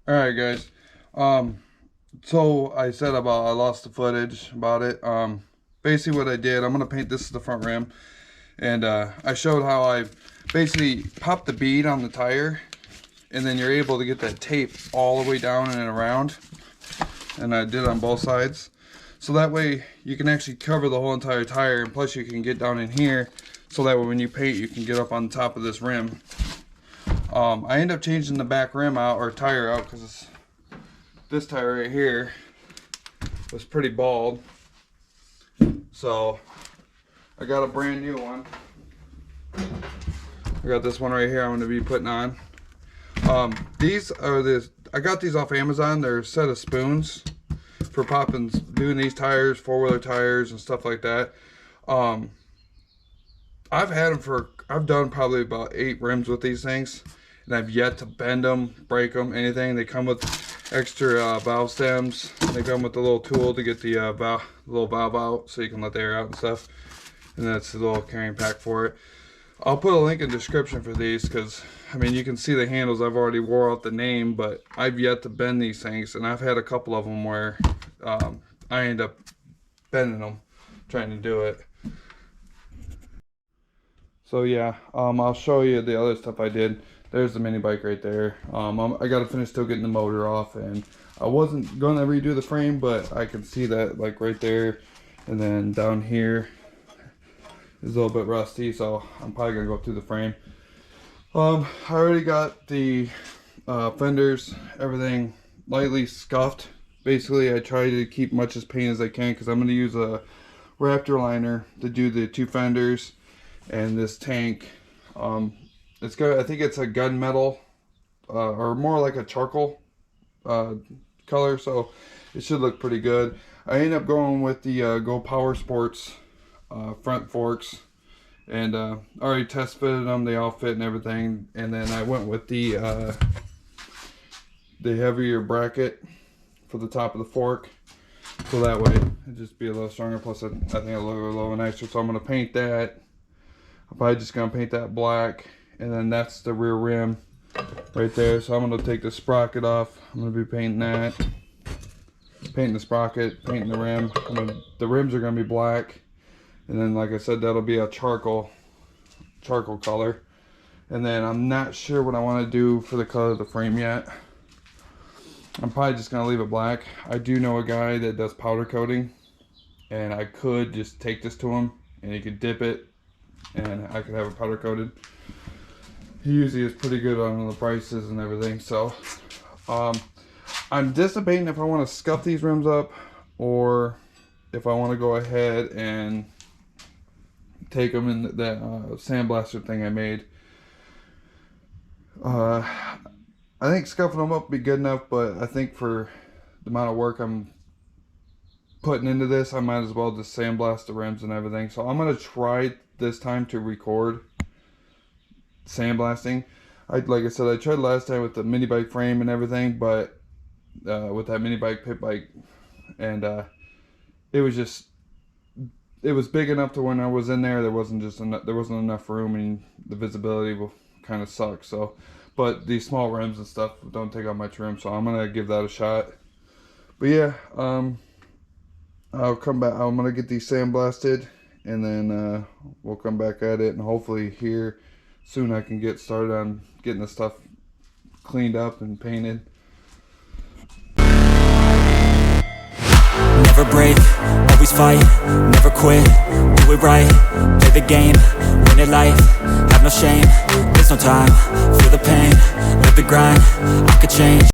All right, guys. So I said about I lost the footage about it. Basically what I did, I'm gonna paint this to the front rim, and I showed how I basically popped the bead on the tire, and then you're able to get that tape all the way down and around, and I did it on both sides. So that way you can actually cover the whole entire tire, and plus you can get down in here, so that way when you paint, you can get up on top of this rim. I end up changing the back rim out, or tire out, because this tire right here was pretty bald. So I got a brand new one. I got this one right here I'm going to be putting on. These are I got these off Amazon. They're a set of spoons for popping, doing these tires, four-wheeler tires and stuff like that. I've done probably about 8 rims with these things, and I've yet to bend them, break them, anything. They come with extra valve stems. They come with a little tool to get the little valve out, so you can let the air out and stuff. And that's the little carrying pack for it. I'll put a link in the description for these, because I mean, you can see the handles. I've already wore out the name, but I've yet to bend these things, and I've had a couple of them where I end up bending them trying to do it. So yeah, I'll show you the other stuff I did. There's the mini bike right there. I gotta finish still getting the motor off, and I wasn't gonna redo the frame, but I can see that like right there, and then down here is a little bit rusty, so I'm probably gonna go through the frame. I already got the fenders, everything lightly scuffed. Basically, I try to keep much as paint as I can, because I'm gonna use a Raptor liner to do the 2 fenders and this tank. It's got, I think it's a gunmetal or more like a charcoal color, so it should look pretty good. I ended up going with the Go Power Sports front forks, and already test fitted them. They all fit and everything. And then I went with the heavier bracket for the top of the fork, so that way it'd just be a little stronger. Plus I think it'll look a little nicer. So I'm going to paint that. I'm probably just going to paint that black, and then that's the rear rim right there. So I'm going to take the sprocket off. I'm going to be painting that, painting the sprocket, painting the rim. The rims are going to be black, and then like I said, that'll be a charcoal color. And then I'm not sure what I want to do for the color of the frame yet. I'm probably just going to leave it black. I do know a guy that does powder coating, and I could just take this to him and he could dip it, and I could have it powder coated. He usually is pretty good on the prices and everything. So I'm debating if I want to scuff these rims up, or if I want to go ahead and take them in that sandblaster thing I made. I think scuffing them up would be good enough, but I think for the amount of work I'm putting into this, I might as well just sandblast the rims and everything. So I'm going to try this time to record sandblasting. Like I said, I tried last time with the mini bike frame and everything, but with that mini bike pit bike, and it was big enough to when I was in there, there wasn't enough room, and the visibility will kind of suck. So, but these small rims and stuff don't take up much room, so I'm gonna give that a shot. But yeah, I'll come back. I'm gonna get these sandblasted, and then we'll come back at it, and hopefully here soon I can get started on getting the stuff cleaned up and painted. Never break, always fight, never quit, do it right, play the game, win it life, have no shame, there's no time, feel the pain, live the grind, I could change.